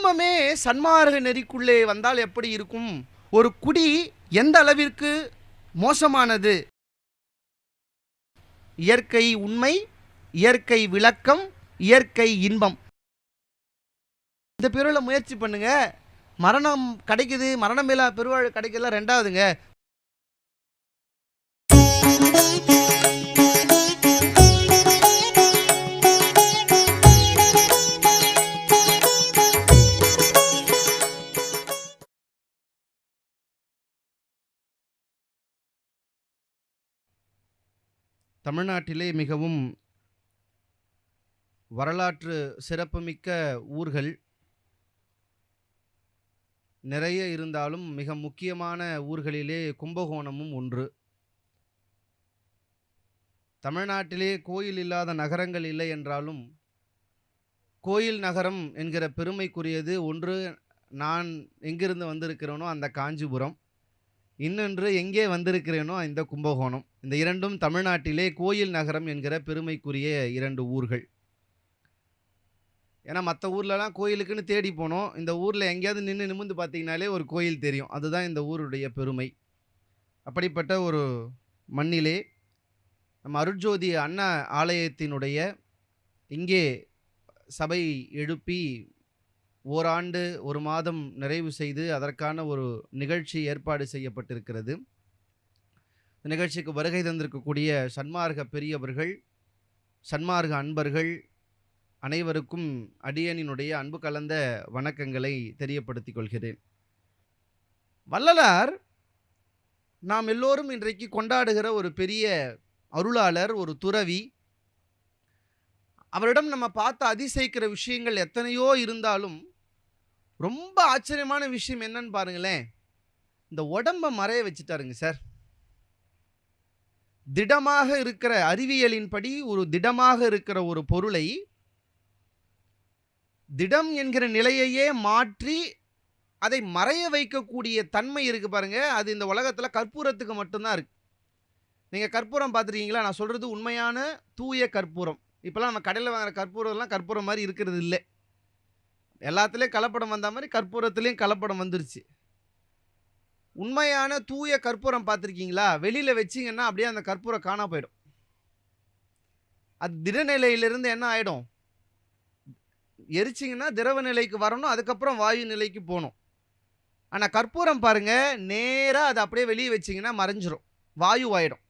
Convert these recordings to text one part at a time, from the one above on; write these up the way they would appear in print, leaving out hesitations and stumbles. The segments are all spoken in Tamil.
குடும்பமே சன்மார்க்க நெறிக்குள்ளே வந்தால் எப்படி இருக்கும்? ஒரு குடி எந்த அளவிற்கு மோசமானது? இயற்கை உண்மை, இயற்கை விளக்கம், இயற்கை இன்பம். இந்த பிறவில முயற்சி பண்ணுங்க. மரணம் கிடைக்குது, மரணமில்லா பெருவாழ் கிடைக்கல ரெண்டாவதுங்க. தமிழ்நாட்டிலே மிகவும் வரலாற்று சிறப்புமிக்க ஊர்கள் நிறைய இருந்தாலும் மிக முக்கியமான ஊர்களிலே கும்பகோணமும் ஒன்று. தமிழ்நாட்டிலே கோயில் இல்லாத நகரங்கள் இல்லை என்றாலும் கோயில் நகரம் என்கிற பெருமைக்குரியது ஒன்று நான் எங்கிருந்து வந்திருக்கிறேனோ அந்த காஞ்சிபுரம், இன்னொன்று எங்கே வந்திருக்கிறேனோ இந்த கும்பகோணம். இந்த இரண்டும் தமிழ்நாட்டிலே கோயில் நகரம் என்கிற பெருமைக்குரிய இரண்டு ஊர்கள். ஏன்னா மற்ற ஊர்லலாம் கோயிலுக்குன்னு தேடி போனோம், இந்த ஊரில் எங்கேயாவது நிமிர்ந்து பார்த்தீங்கனாலே ஒரு கோயில் தெரியும். அதுதான் இந்த ஊருடைய பெருமை. அப்படிப்பட்ட ஒரு மண்ணிலே நம்ம அருட்ஜோதி அண்ணா ஆலயத்தினுடைய இங்கே சபை எழுப்பி ஓராண்டு ஒரு மாதம் நிறைவு செய்து அதற்கான ஒரு நிகழ்ச்சி ஏற்பாடு செய்யப்பட்டிருக்கிறது. இந்த நிகழ்ச்சிக்கு வருகை தந்திருக்கக்கூடிய சன்மார்க்க பெரியவர்கள், சன்மார்க்க அன்பர்கள் அனைவருக்கும் அடியனினுடைய அன்பு கலந்த வணக்கங்களை தெரியப்படுத்திக் கொள்கிறேன். வள்ளலார் நாம் எல்லோரும் இன்றைக்கு கொண்டாடுகிற ஒரு பெரிய அருளாளர், ஒரு துறவி. அவரிடம் நம்ம பார்த்து அதிசயிக்கிற விஷயங்கள் எத்தனையோ இருந்தாலும் ரொம்ப ஆச்சரியமான விஷயம் என்னன்னு பாருங்களேன். இந்த உடம்பை மறைய வச்சுட்டாருங்க சார். திடமாக இருக்கிற அறிவியலின்படி ஒரு திடமாக இருக்கிற ஒரு பொருளை திடம் என்கிற நிலையையே மாற்றி அதை மறைய வைக்கக்கூடிய தன்மை இருக்கு பாருங்க. அது இந்த உலகத்தில் கற்பூரத்துக்கு மட்டும்தான் இருக்கு. நீங்கள் கற்பூரம் பார்த்துருக்கீங்களா? நான் சொல்கிறது உண்மையான தூய கற்பூரம். இப்போலாம் நம்ம கடையில் வாங்குற கற்பூரம்லாம் கற்பூரம் மாதிரி இருக்கிறது இல்லை. எல்லாத்துலேயும் கலப்படம் வந்த மாதிரி கற்பூரத்துலேயும் கலப்படம் வந்துருச்சு. உண்மையான தூய கற்பூரம் பார்த்துருக்கீங்களா? வெளியில் வச்சிங்கன்னா அப்படியே அந்த கற்பூரம் காணா போயிடும். அது திடநிலையிலிருந்து என்ன ஆகிடும்? எரிச்சிங்கன்னா திரவ நிலைக்கு வரணும், அதுக்கப்புறம் வாயு நிலைக்கு போகணும். ஆனால் கற்பூரம் பாருங்கள், நேராக அதை அப்படியே வெளியே வச்சிங்கன்னா மறைஞ்சிரும், வாயுவாயிடும்.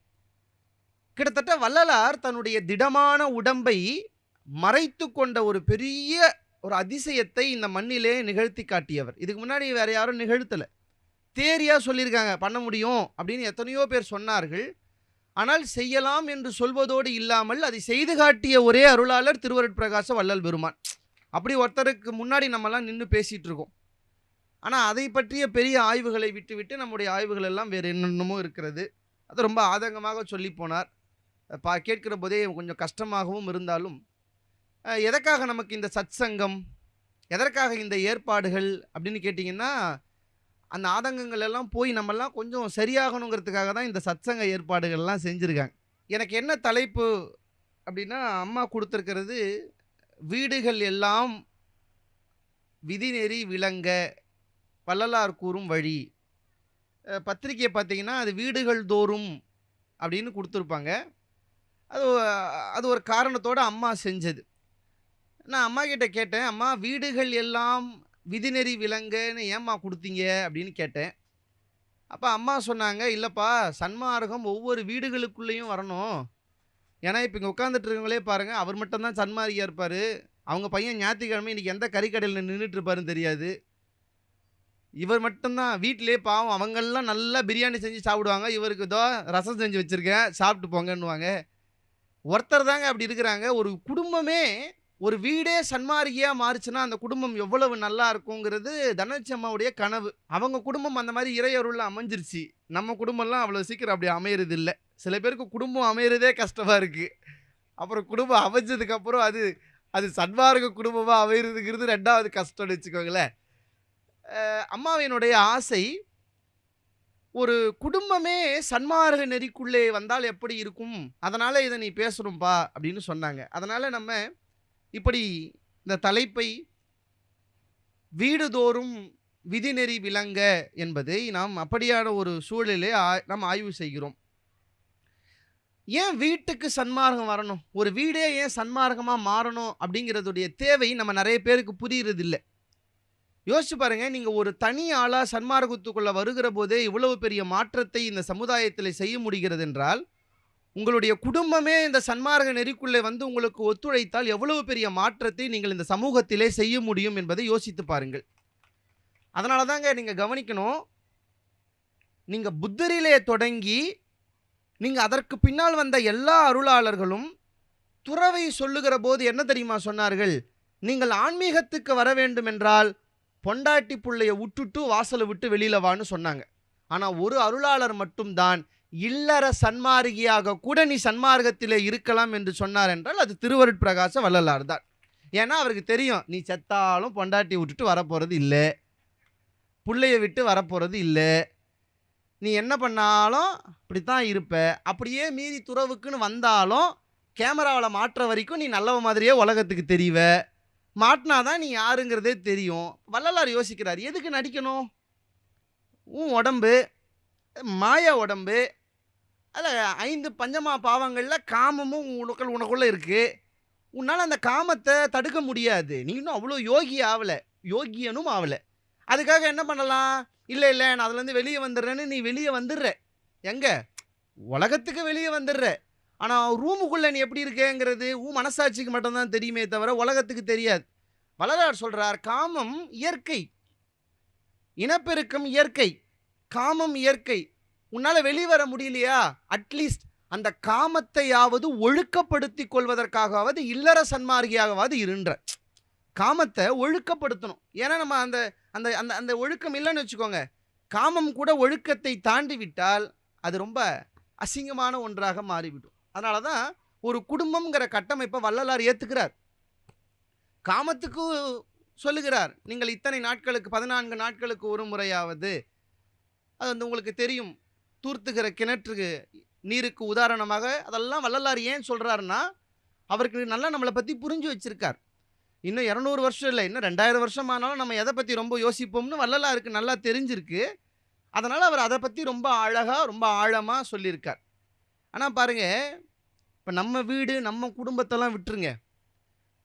கிட்டத்தட்ட வள்ளலார் தன்னுடைய திடமான உடம்பை மறைத்து கொண்ட ஒரு பெரிய ஒரு அதிசயத்தை இந்த மண்ணிலே நிகழ்த்தி காட்டியவர். இதுக்கு முன்னாடி வேறு யாரும் நிகழ்த்தலை. தேரியாக சொல்லியிருக்காங்க பண்ண முடியும் அப்படின்னு எத்தனையோ பேர் சொன்னார்கள். ஆனால் செய்யலாம் என்று சொல்வதோடு இல்லாமல் அதை செய்து காட்டிய ஒரே அருளாளர் திருவருட்பிரகாச வள்ளல் பெருமான். அப்படி ஒருத்தருக்கு முன்னாடி நம்மலாம் நின்று பேசிகிட்டு இருக்கோம். ஆனால் அதை பற்றிய பெரிய ஆய்வுகளை விட்டுவிட்டு நம்முடைய ஆய்வுகள் எல்லாம் வேறு என்னென்னமோ இருக்கிறது. அது ரொம்ப ஆதங்கமாக சொல்லி போனார். கேட்கிற போதே கொஞ்சம் கஷ்டமாகவும் இருந்தாலும், எதற்காக நமக்கு இந்த சத்சங்கம், எதற்காக இந்த ஏற்பாடுகள் அப்படின்னு கேட்டிங்கன்னா, அந்த ஆதங்கங்கள் எல்லாம் போய் நம்மெல்லாம் கொஞ்சம் சரியாகணுங்கிறதுக்காக தான் இந்த சத்சங்க ஏற்பாடுகள்லாம் செஞ்சுருக்காங்க. எனக்கு என்ன தலைப்பு அப்படின்னா, அம்மா கொடுத்துருக்கிறது வீடுகள் எல்லாம் விதிநெறி விளங்க வள்ளலார் கூறும் வழி. பத்திரிக்கையை பார்த்தீங்கன்னா அது வீடுகள் தோறும் அப்படின்னு கொடுத்துருப்பாங்க. அது ஒரு காரணத்தோடு அம்மா செஞ்சது. நான் அம்மா கிட்ட கேட்டேன், அம்மா வீடுகள் எல்லாம் விதிநெறி விளங்கன்னு ஏம்மா கொடுத்தீங்க அப்படின்னு கேட்டேன். அப்போ அம்மா சொன்னாங்க, இல்லைப்பா, சன்மார்க்கம் ஒவ்வொரு வீடுகளுக்குள்ளேயும் வரணும். ஏன்னா இப்போ இங்கே உட்காந்துட்டு இருக்கவங்களே பாருங்கள், அவர் மட்டும்தான் சன்மார்க்கியாக இருப்பார். அவங்க பையன் ஞாயிற்றுக்கிழமை இன்றைக்கி எந்த கறிக்கடையில் நின்றுட்டு இருப்பாருன்னு தெரியாது. இவர் மட்டும்தான் வீட்டிலே பாவம், அவங்கெல்லாம் நல்லா பிரியாணி செஞ்சு சாப்பிடுவாங்க. இவருக்கு இதோ ரசம் செஞ்சு வச்சுருக்கேன், சாப்பிட்டு போங்கன்னுவாங்க. ஒருத்தர் தாங்க அப்படி இருக்கிறாங்க. ஒரு குடும்பமே, ஒரு வீடே சன்மார்க்கியாக மாறுச்சுன்னா அந்த குடும்பம் எவ்வளவு நல்லா இருக்குங்கிறது தனலட்சுமி அம்மாவுடைய கனவு. அவங்க குடும்பம் அந்த மாதிரி இறையருளில் அமைஞ்சிருச்சு. நம்ம குடும்பம்லாம் அவ்வளோ சீக்கிரம் அப்படி அமையிறது இல்லை. சில பேருக்கு குடும்பம் அமையிறதே கஷ்டமாக இருக்குது. அப்புறம் குடும்பம் அமைஞ்சதுக்கப்புறம் அது சன்மார்க்க குடும்பமாக அமையிறதுங்கிறது ரெண்டாவது கஷ்டம்னு வச்சுக்கோங்களேன். அம்மாவினுடைய ஆசை, ஒரு குடும்பமே சன்மார்க்க நெறிக்குள்ளே வந்தால் எப்படி இருக்கும், அதனால் இதை நீ பேசணும்பா அப்படின்னு சொன்னாங்க. அதனால் நம்ம இப்படி இந்த தலைப்பை வீடுதோறும் விதிநெறி விளங்க என்பதை நாம் அப்படியான ஒரு சூழலிலே நாம் ஆய்வு செய்கிறோம். ஏன் வீட்டுக்கு சன்மார்க்கம் வரணும்? ஒரு வீடே ஏன் சன்மார்க்கமா மாறணும் அப்படிங்கிறதுடைய தேவை நம்ம நிறைய பேருக்கு புரியுறதில்ல. யோசிச்சு பாருங்க, நீங்க ஒரு தனி ஆளா சன்மார்க்கத்துக்குள்ள வருகிற போதே இவ்வளவு பெரிய மாற்றத்தை இந்த சமுதாயத்திலே செய்ய முடிகிறது என்றால், உங்களுடைய குடும்பமே இந்த சன்மார்க்க நெறிக்குள்ளே வந்து உங்களுக்கு ஒத்துழைத்தால் எவ்வளவு பெரிய மாற்றத்தை நீங்கள் இந்த சமூகத்திலே செய்ய முடியும் என்பதை யோசித்து பாருங்கள். அதனால தாங்க நீங்க கவனிக்கணும், நீங்க புத்தரிலே தொடங்கி நீங்க அதற்கு பின்னால் வந்த எல்லா அருளாளர்களும் துறவை சொல்லுகிற போது என்ன தெரியுமா சொன்னார்கள்? நீங்கள் ஆன்மீகத்துக்கு வர வேண்டும் என்றால் பொண்டாட்டி புள்ளைய விட்டுட்டு வாசலை விட்டு வெளியில வான்னு சொன்னாங்க. ஆனா ஒரு அருளாளர் மட்டும்தான் இல்லற சன்மார்க்கியாக கூட நீ சன்மார்க்கத்திலே இருக்கலாம் என்று சொன்னார் என்றால் அது திருவருட்பிரகாச வள்ளலார் தான். ஏன்னா அவருக்கு தெரியும், நீ செத்தாலும் பொண்டாட்டி விட்டுட்டு வரப்போறது இல்லை, புள்ளைய விட்டு வரப்போறது இல்லை, நீ என்ன பண்ணாலும் இப்படித்தான் இருப்ப. அப்படியே மீறி துறவுக்குன்னு வந்தாலும் கேமராவில் மாற்ற வரைக்கும் நீ நல்லவ மாதிரியே உலகத்துக்கு தெரிவ, மாட்டினாதான் நீ யாருங்கிறதே தெரியும். வள்ளலார் யோசிக்கிறார், எதுக்கு நடிக்கணும்? உன் உடம்பு மாயா உடம்பு, அதில் 5 பஞ்சமா பாவங்களில் காமமும் உனக்குள்ளே இருக்குது. உன்னால் அந்த காமத்தை தடுக்க முடியாது. நீ இன்னும் அவ்வளோ யோகி ஆகலை, யோகியனும் ஆகலை. அதுக்காக என்ன பண்ணலாம்? இல்லை இல்லை நான் அதுலேருந்து வெளியே வந்துடுறேன்னு நீ வெளியே வந்துடுற. எங்கே? உலகத்துக்கு வெளியே வந்துடுற. ஆனால் ரூமுக்குள்ளே நீ எப்படி இருக்கேங்கிறது உன் மனசாட்சிக்கு மட்டும்தான் தெரியுமே தவிர உலகத்துக்கு தெரியாது. வள்ளலார் சொல்கிறார், காமம் இயற்கை, இனப்பெருக்கம் இயற்கை, காமம் இயற்கை. உன்னால் வெளிவர முடியலையா? அட்லீஸ்ட் அந்த காமத்தையாவது ஒழுக்கப்படுத்தி கொள்வதற்காகவாவது இல்லற சன்மார்க்கியாகவாது இருன்ற. காமத்தை ஒழுக்கப்படுத்தணும். ஏன்னா நம்ம அந்த அந்த அந்த அந்த ஒழுக்கம் இல்லைன்னு வச்சுக்கோங்க, காமம் கூட ஒழுக்கத்தை தாண்டி விட்டால் அது ரொம்ப அசிங்கமான ஒன்றாக மாறிவிடும். அதனால தான் ஒரு குடும்பம்ங்கிற கட்டமைப்பை வள்ளலார் ஏற்றுக்கிறார். காமத்துக்கு சொல்லுகிறார், நீங்கள் இத்தனை நாட்களுக்கு 14 நாட்களுக்கு ஒரு முறையாவது, அது வந்து உங்களுக்கு தெரியும், தூர்த்துகிற கிணற்றுக்கு நீருக்கு உதாரணமாக. அதெல்லாம் வள்ளலார் ஏன் சொல்கிறாருன்னா, அவருக்கு நல்லா நம்மளை பற்றி புரிஞ்சு வச்சிருக்கார். இன்னும் 200 வருஷம் இல்லை, இன்னும் 2000 வருஷம் ஆனாலும் நம்ம எதை பற்றி ரொம்ப யோசிப்போம்னு வள்ளலாருக்கு நல்லா தெரிஞ்சிருக்கு. அதனால் அவர் அதை பற்றி ரொம்ப அழகாக ரொம்ப ஆழமாக சொல்லியிருக்கார். ஆனால் பாருங்கள், இப்போ நம்ம வீடு நம்ம குடும்பத்தெல்லாம் விட்டுருங்க,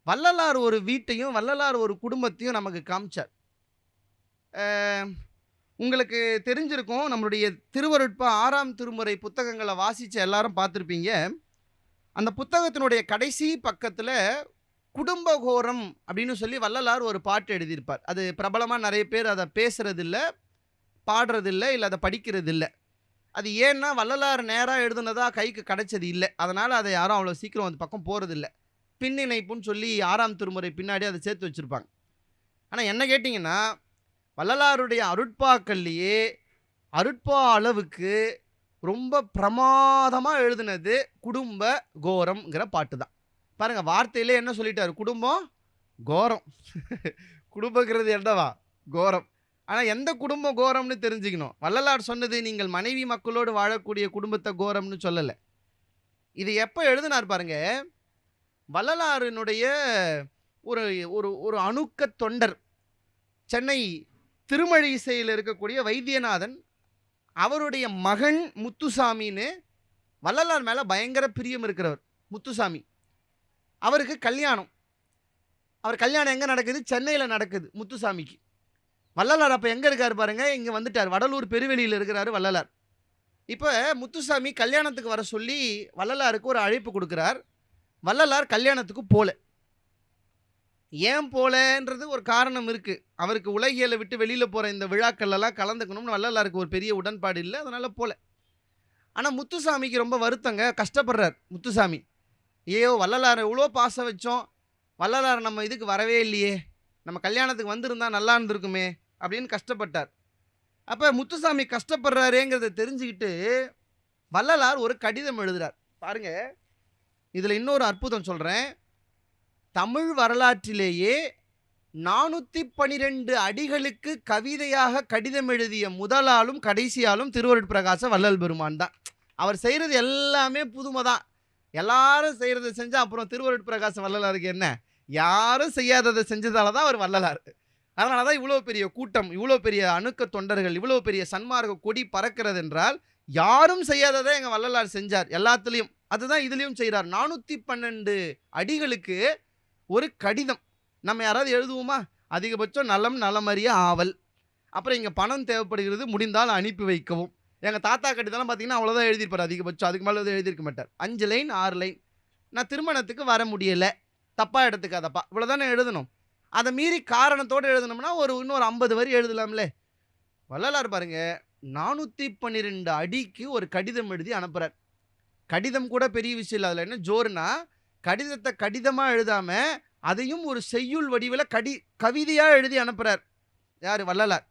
வள்ளலார் ஒரு வீட்டையும் வள்ளலார் ஒரு குடும்பத்தையும் நமக்கு காமிச்சார். உங்களுக்கு தெரிஞ்சிருக்கும், நம்மளுடைய திருவருட்பா 6ஆம் திருமுறை புத்தகங்களை வாசித்த எல்லாரும் பார்த்துருப்பீங்க. அந்த புத்தகத்தினுடைய கடைசி பக்கத்தில் குடும்பகோரம் அப்படின்னு சொல்லி வள்ளலார் ஒரு பாட்டு எழுதியிருப்பார். அது பிரபலமாக நிறைய பேர் அதை பேசுகிறதில்ல, பாடுறதில்லை, இல்லை அதை படிக்கிறதில்லை. அது ஏன்னா வள்ளலார் நேராக எழுதுனதா கைக்கு கிடைச்சது இல்லை. அதனால் அதை யாரும் அவ்வளோ சீக்கிரம் அந்த பக்கம் போகிறதில்ல. பின்னிணைப்புன்னு சொல்லி 6ஆம் திருமுறை பின்னாடி அதை சேர்த்து வச்சுருப்பாங்க. ஆனால் என்ன கேட்டிங்கன்னா, வள்ளலாருடைய அருட்பாக்கள்லேயே அருட்பா அளவுக்கு ரொம்ப பிரமாதமாக எழுதுனது குடும்ப கோரம்ங்கிற பாட்டு தான். பாருங்கள், வார்த்தையிலே என்ன சொல்லிட்டார்? குடும்பம் கோரம். குடும்பங்கிறது என்னவா? கோரம். ஆனால் எந்த குடும்பம் கோரம்னு தெரிஞ்சுக்கணும். வள்ளலார் சொன்னது நீங்கள் மனைவி மக்களோடு வாழக்கூடிய குடும்பத்தை கோரம்னு சொல்லலை. இது எப்போ எழுதினார் பாருங்க, வள்ளலாரினுடைய ஒரு ஒரு ஒரு அணுக்க தொண்டர், சென்னை திருமழிசையில் இருக்கக்கூடிய வைத்தியநாதன், அவருடைய மகன் முத்துசாமின்னு வள்ளலார் மேலே பயங்கர பிரியம் இருக்கிறவர் முத்துசாமி. அவருக்கு கல்யாணம். அவர் கல்யாணம் எங்கே நடக்குது? சென்னையில் நடக்குது முத்துசாமிக்கு. வள்ளலார் அப்போ எங்கே இருக்கார் பாருங்க, இங்கே வந்துட்டார். வடலூர் பெருவெளியில் இருக்கிறாரு வள்ளலார். இப்போ முத்துசாமி கல்யாணத்துக்கு வர சொல்லி வள்ளலாருக்கு ஒரு அழைப்பு கொடுக்குறார். வள்ளலார் கல்யாணத்துக்கு போல. ஏன் போலன்றது ஒரு காரணம் இருக்குது. அவருக்கு உலகியலை விட்டு வெளியில் போகிற இந்த விழாக்கள்லாம் கலந்துக்கணும்னு வள்ளலாருக்கு ஒரு பெரிய உடன்பாடு இல்லை, அதனால் போல. ஆனால் முத்துசாமிக்கு ரொம்ப வருத்தங்க, கஷ்டப்படுறார் முத்துசாமி. ஐயோ, வள்ளலார் எவ்வளோ பாசம் வச்சோம், வள்ளலார் நம்ம இதுக்கு வரவே இல்லையே, நம்ம கல்யாணத்துக்கு வந்திருந்தா நல்லா இருந்திருக்குமே அப்படின்னு கஷ்டப்பட்டார். அப்போ முத்துசாமி கஷ்டப்படுறாரேங்கிறத தெரிஞ்சுக்கிட்டு வள்ளலார் ஒரு கடிதம் எழுதுகிறார். பாருங்கள், இதில் இன்னொரு அற்புதம் சொல்கிறேன். தமிழ் வரலாற்றிலேயே 412 அடிகளுக்கு கவிதையாக கடிதம் எழுதிய முதலாலும் கடைசியாலும் திருவருட்பிரகாச வள்ளல் பெருமான் தான். அவர் செய்கிறது எல்லாமே புதுமை தான். எல்லாரும் செய்கிறத செஞ்சால் அப்புறம் திருவருட்பிரகாச வள்ளலாருக்கு என்ன? யாரும் செய்யாததை செஞ்சதால தான் அவர் வள்ளலார். அதனால தான் இவ்வளோ பெரிய கூட்டம், இவ்வளோ பெரிய அணுக்க தொண்டர்கள், இவ்வளோ பெரிய சன்மார்க்க கொடி பறக்கிறது என்றால், யாரும் செய்யாததை எங்க வள்ளலார் செஞ்சார் எல்லாத்துலயும். அதுதான் இதுலயும் செய்றார். 412 அடிகளுக்கு ஒரு கடிதம். நம்ம யாராவது எழுதுவோமா? அதிகபட்சம் நலம் நலமறிய ஆவல். அப்புறம் இங்க பணம் தேவைப்படுகிறது, முடிந்தால் அனுப்பி வைக்கவும். எங்க தாத்தா கடிதம்லாம் பார்த்தீங்கன்னா, அவ்வளோதான் எழுதியிருப்பாரு அதிகபட்சம். அதுக்கு மேல எதுவும் எழுதியிருக்க மாட்டார். 5 லைன், 6 லைன். நான் திருமணத்துக்கு வர முடியல. தப்பா எடுத்துக்காதப்பா. இவ்வளோதானே எழுதணும். அத மீறி காரணத்தோட எழுதணும்னா, இன்னொரு 50 வரி எழுதலாம்ல. வள்ளலார் பாருங்க, 412 அடிக்கு ஒரு கடிதம் எழுதி அனுப்புறார். கடிதம் கூட பெரிய விஷயம் இல்ல. அதுல என்ன ஜோருன்னா, கடிதத்த கடிதமா எழுதாம, அதையும் ஒரு செய்யுள் வடிவில கவிதையா எழுதி அனுப்புறார். யாரு? வள்ளலார்.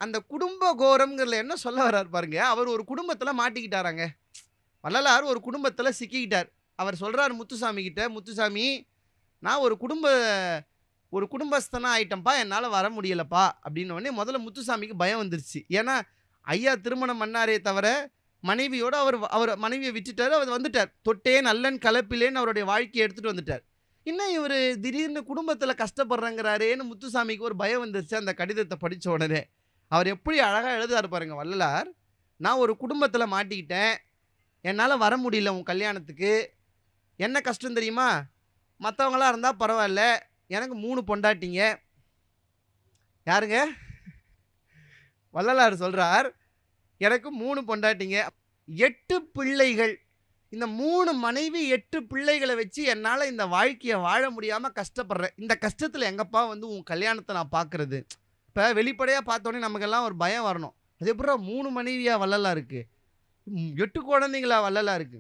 அந்த குடும்ப கோரம்ங்கிறதுல என்ன சொல்ல வர்றார் பாருங்க. அவர் ஒரு குடும்பத்துல மாட்டிக்கிட்டாராங்க. வள்ளலார் ஒரு குடும்பத்துல சிக்கிக்கிட்டார். அவர் சொல்றார் முத்துசாமி கிட்ட, "முத்துசாமி, நான் ஒரு குடும்பஸ்தனா ஆயிட்டேன்ப்பா, என்னால வர முடியலப்பா." அப்படின்ன உடனே முதல்ல முத்துசாமிக்கு பயம் வந்துருச்சு. ஏன்னா, ஐயா திருமணம் பண்ணாரே தவிர, மனைவியோட அவர் மனைவிய விட்டுட்டாரு. அவர் வந்துட்டார். தொட்டேன் அல்லன் கலப்பிலேன்னு அவருடைய வாழ்க்கைய எடுத்துட்டு வந்துட்டார். என்ன இவரு திடீர்னு குடும்பத்துல கஷ்டப்படுறேங்கிறாரேன்னு முத்துசாமிக்கு ஒரு பயம் வந்துருச்சு அந்த கடிதத்த படிச்ச உடனே. அவர் எப்படி அழகா எழுதுறாரு பாருங்க வள்ளலார். "நான் ஒரு குடும்பத்துல மாட்டிக்கிட்டேன். என்னால வர முடியல உன் கல்யாணத்துக்கு. என்ன கஷ்டம் தெரியுமா? மத்தவங்களா இருந்தா பரவால்ல. எனக்கு 3 பொண்டாட்டிங்க." யாருங்க? வள்ளலார் சொல்றார், "எனக்கு 3 பொண்டாட்டிங்க, 8 பிள்ளைகள். இந்த 3 மனைவி 8 பிள்ளைகள வச்சு என்னால இந்த வாழ்க்கைய வாழ முடியாம கஷ்டப்படுறேன். இந்த கஷ்டத்துல எங்கப்பா வந்து உன் கல்யாணத்த நான் பார்க்கறது?" இப்ப வெளிப்படையா பார்த்தோனே நமக்கெல்லாம் ஒரு பயம் வரணும். அது எப்புட்றா 3 மனைவியா வள்ளலாருக்கு? 8 குழந்தைங்களா வள்ளலாருக்கு?